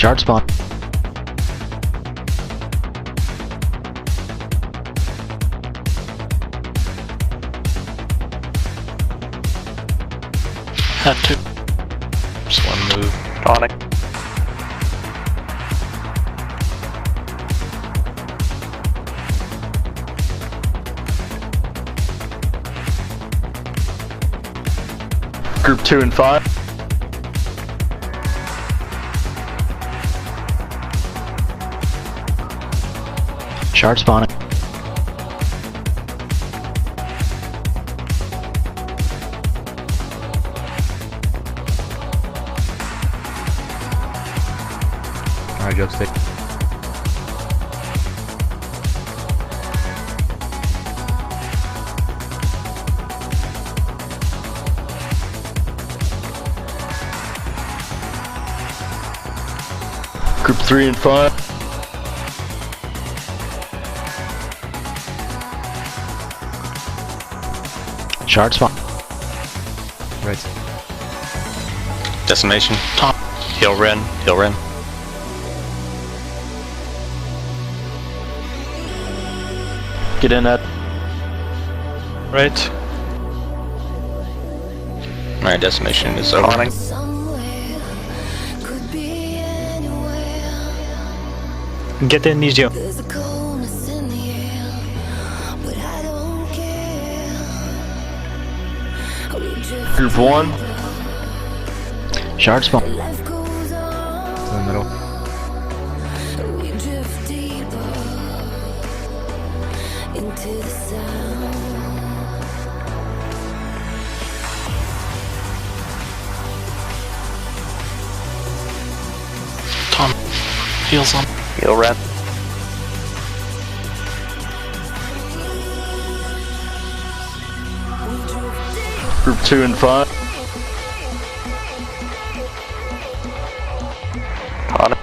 Shard spawn. Have to. Just one move. Tonic. Group 2 and 5. Shard spawning. Alright, joke stick. Group 3 and 5. Shard spawn. Right. Decimation. Top. Heal Ren. Heal Ren. Get in that. Right. Alright, decimation is over. Tonic. Get in, need you. Group 1. Shard spawn. To the middle. Tom. Heal some. Heal Ren. Group 2 and 5. Tonic.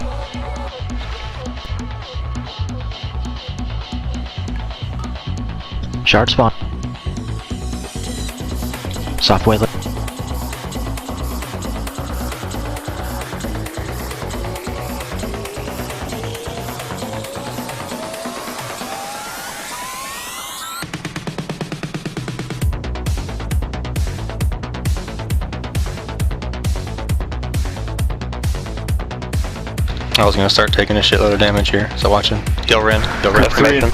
Shard spawn. Soft waylet. I was gonna start taking a shitload of damage here, so watching. Heal Ren. Heal Ren. Group 3 and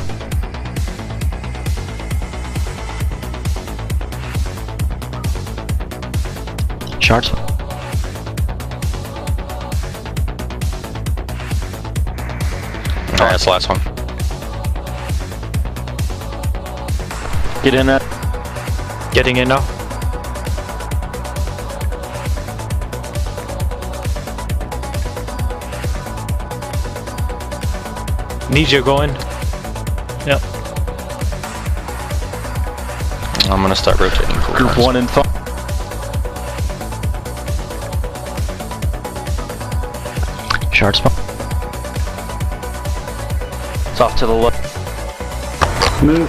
Shard spawn. Alright, that's the last one. Get in that. Getting in now. Need you going. Yep. I'm gonna start rotating. Group 1 and 5. Shard spawn. It's off to the left. Move.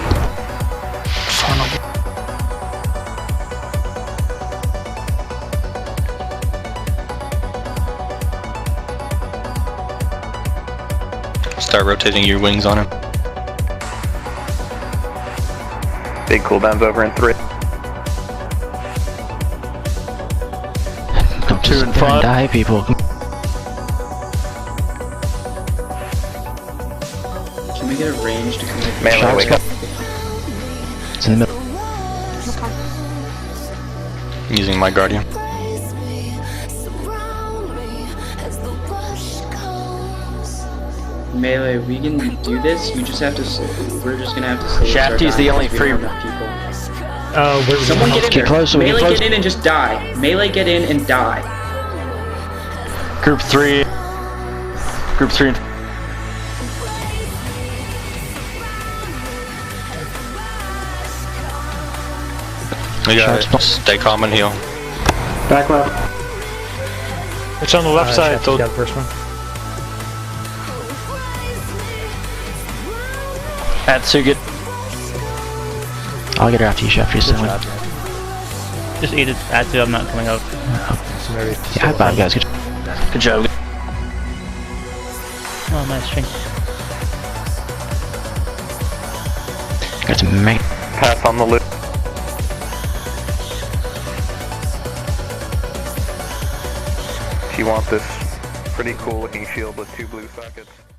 Start rotating your wings on him. Big cooldown's over in 3. Don't 2 just and sit there 5. die, people. Can we get a range to connect? Melee, Shard wake up. It's in the middle. Using my guardian. Melee, we can do this. We just have to. We're just gonna have to. Slow Shafty's the only free. people. Where's Someone get in Get there. close, we get Melee, close. get in and just die. Melee, get in and die. Group 3. Group 3 and We got Shard it. spawn. Stay calm and heal. Back left. It's on the left side. Got the first one. Atsuget. I'll get her after you, Chef. You're still in. Just eat it. Add 2, I'm not coming out. Some area. Yeah, high five, guys. Good job. Good job. Oh, nice string. Got some mega. Pass on the loop. If you want this pretty cool looking shield with 2 blue sockets.